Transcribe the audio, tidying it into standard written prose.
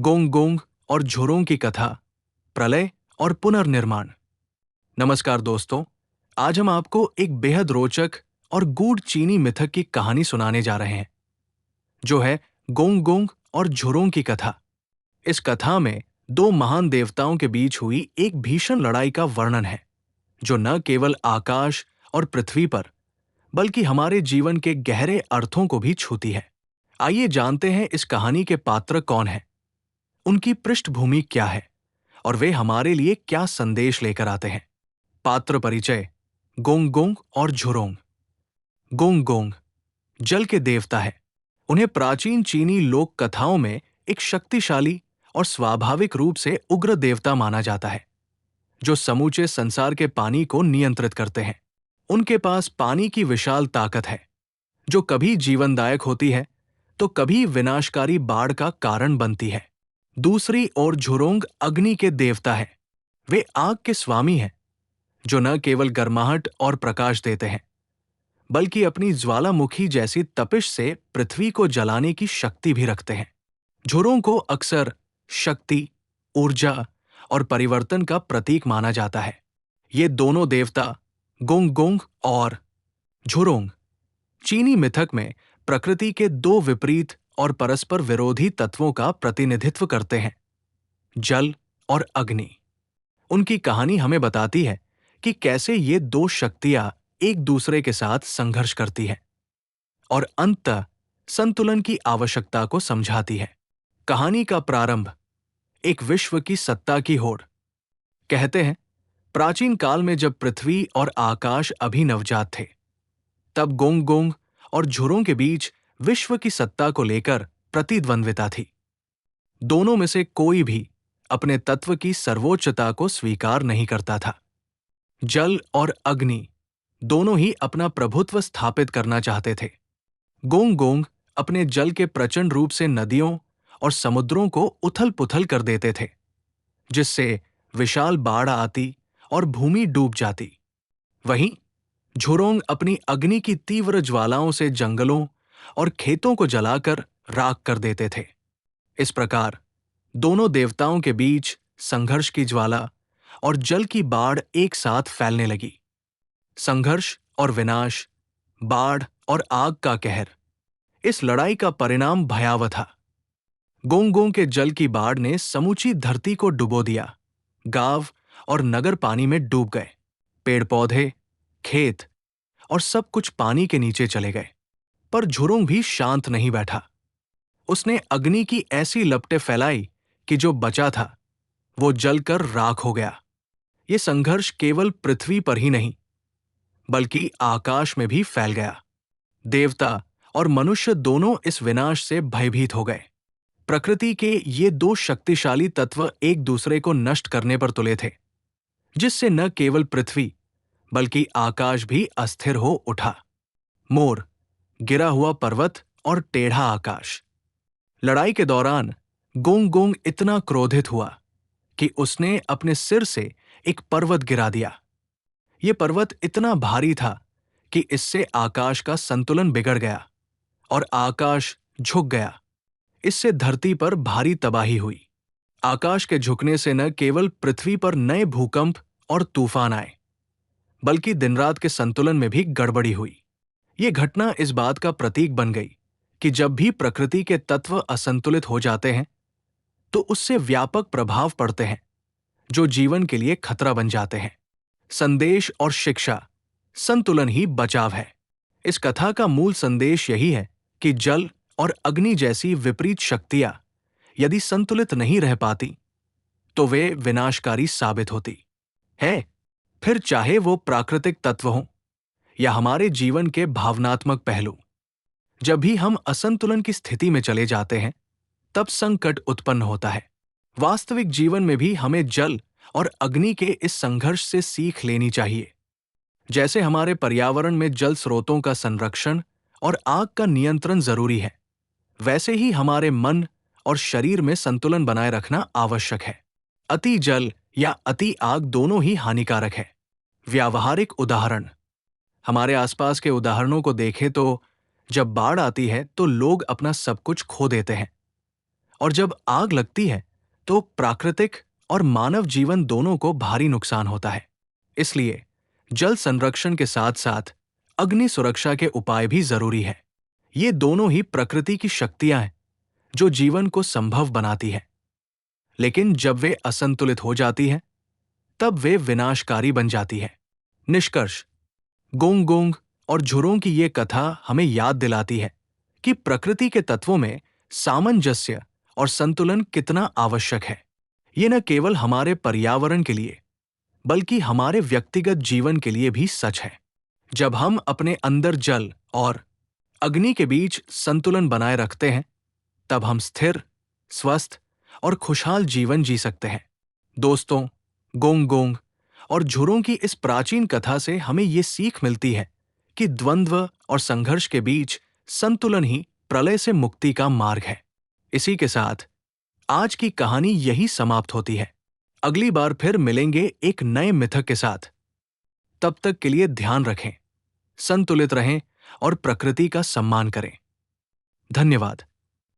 Gong और Zhurong की कथा, प्रलय और पुनर्निर्माण। नमस्कार दोस्तों, आज हम आपको एक बेहद रोचक और गूढ़ चीनी मिथक की कहानी सुनाने जा रहे हैं, जो है गोंग और झुरोंग की कथा। इस कथा में दो महान देवताओं के बीच हुई एक भीषण लड़ाई का वर्णन है, जो न केवल आकाश और पृथ्वी पर, बल्कि हमारे जीवन के गहरे अर्थों को भी छूती है। आइए जानते हैं इस कहानी के पात्र कौन हैं, उनकी पृष्ठभूमि क्या है और वे हमारे लिए क्या संदेश लेकर आते हैं। पात्र परिचय। गोंग और झुरोंग। गोंग जल के देवता है। उन्हें प्राचीन चीनी लोक कथाओं में एक शक्तिशाली और स्वाभाविक रूप से उग्र देवता माना जाता है, जो समूचे संसार के पानी को नियंत्रित करते हैं। उनके पास पानी की विशाल ताकत है, जो कभी जीवनदायक होती है तो कभी विनाशकारी बाढ़ का कारण बनती है। दूसरी ओर झुरोंग अग्नि के देवता है। वे आग के स्वामी हैं, जो न केवल गर्माहट और प्रकाश देते हैं, बल्कि अपनी ज्वालामुखी जैसी तपिश से पृथ्वी को जलाने की शक्ति भी रखते हैं। झुरोंग को अक्सर शक्ति, ऊर्जा और परिवर्तन का प्रतीक माना जाता है। ये दोनों देवता, गोंग और झुरोंग, चीनी मिथक में प्रकृति के दो विपरीत और परस्पर विरोधी तत्वों का प्रतिनिधित्व करते हैं, जल और अग्नि। उनकी कहानी हमें बताती है कि कैसे ये दो शक्तियां एक दूसरे के साथ संघर्ष करती हैं और अंततः संतुलन की आवश्यकता को समझाती है। कहानी का प्रारंभ एक विश्व की सत्ता की होड़। कहते हैं, प्राचीन काल में जब पृथ्वी और आकाश अभी नवजात थे, तब गोंग और झुरोंग के बीच विश्व की सत्ता को लेकर प्रतिद्वंद्विता थी। दोनों में से कोई भी अपने तत्व की सर्वोच्चता को स्वीकार नहीं करता था। जल और अग्नि दोनों ही अपना प्रभुत्व स्थापित करना चाहते थे। गोंग अपने जल के प्रचंड रूप से नदियों और समुद्रों को उथल-पुथल कर देते थे, जिससे विशाल बाढ़ आती और भूमि डूब जाती। वहीं झुरोंग अपनी अग्नि की तीव्र ज्वालाओं से जंगलों और खेतों को जलाकर राख कर देते थे। इस प्रकार दोनों देवताओं के बीच संघर्ष की ज्वाला और जल की बाढ़ एक साथ फैलने लगी। संघर्ष और विनाश, बाढ़ और आग का कहर, इस लड़ाई का परिणाम भयावह था। गोंग के जल की बाढ़ ने समूची धरती को डुबो दिया। गांव और नगर पानी में डूब गए। पेड़ पौधे, खेत और सब कुछ पानी के नीचे चले गए। पर झुरोंग भी शांत नहीं बैठा। उसने अग्नि की ऐसी लपटें फैलाई कि जो बचा था वो जलकर राख हो गया। ये संघर्ष केवल पृथ्वी पर ही नहीं, बल्कि आकाश में भी फैल गया। देवता और मनुष्य दोनों इस विनाश से भयभीत हो गए। प्रकृति के ये दो शक्तिशाली तत्व एक दूसरे को नष्ट करने पर तुले थे, जिससे न केवल पृथ्वी बल्कि आकाश भी अस्थिर हो उठा। मोर, गिरा हुआ पर्वत और टेढ़ा आकाश। लड़ाई के दौरान गोंग इतना क्रोधित हुआ कि उसने अपने सिर से एक पर्वत गिरा दिया। यह पर्वत इतना भारी था कि इससे आकाश का संतुलन बिगड़ गया और आकाश झुक गया। इससे धरती पर भारी तबाही हुई। आकाश के झुकने से न केवल पृथ्वी पर नए भूकंप और तूफान आए, बल्कि दिन रात के संतुलन में भी गड़बड़ी हुई। ये घटना इस बात का प्रतीक बन गई कि जब भी प्रकृति के तत्व असंतुलित हो जाते हैं, तो उससे व्यापक प्रभाव पड़ते हैं, जो जीवन के लिए खतरा बन जाते हैं। संदेश और शिक्षा, संतुलन ही बचाव है। इस कथा का मूल संदेश यही है कि जल और अग्नि जैसी विपरीत शक्तियां यदि संतुलित नहीं रह पाती, तो वे विनाशकारी साबित होती है। फिर चाहे वो प्राकृतिक तत्व हों या हमारे जीवन के भावनात्मक पहलू। जब भी हम असंतुलन की स्थिति में चले जाते हैं, तब संकट उत्पन्न होता है। वास्तविक जीवन में भी हमें जल और अग्नि के इस संघर्ष से सीख लेनी चाहिए। जैसे हमारे पर्यावरण में जल स्रोतों का संरक्षण और आग का नियंत्रण जरूरी है, वैसे ही हमारे मन और शरीर में संतुलन बनाए रखना आवश्यक है। अति जल या अति आग दोनों ही हानिकारक है। व्यावहारिक उदाहरण। हमारे आसपास के उदाहरणों को देखें तो जब बाढ़ आती है तो लोग अपना सब कुछ खो देते हैं और जब आग लगती है तो प्राकृतिक और मानव जीवन दोनों को भारी नुकसान होता है। इसलिए जल संरक्षण के साथ साथ अग्नि सुरक्षा के उपाय भी जरूरी है। ये दोनों ही प्रकृति की शक्तियां हैं जो जीवन को संभव बनाती है, लेकिन जब वे असंतुलित हो जाती हैं, तब वे विनाशकारी बन जाती है। निष्कर्ष: गोंग गोंग और झुरों की ये कथा हमें याद दिलाती है कि प्रकृति के तत्वों में सामंजस्य और संतुलन कितना आवश्यक है। ये न केवल हमारे पर्यावरण के लिए बल्कि हमारे व्यक्तिगत जीवन के लिए भी सच है। जब हम अपने अंदर जल और अग्नि के बीच संतुलन बनाए रखते हैं, तब हम स्थिर, स्वस्थ और खुशहाल जीवन जी सकते हैं। दोस्तों, गोंग गोंग और झुरों की इस प्राचीन कथा से हमें ये सीख मिलती है कि द्वंद्व और संघर्ष के बीच संतुलन ही प्रलय से मुक्ति का मार्ग है। इसी के साथ आज की कहानी यही समाप्त होती है। अगली बार फिर मिलेंगे एक नए मिथक के साथ। तब तक के लिए ध्यान रखें, संतुलित रहें और प्रकृति का सम्मान करें। धन्यवाद।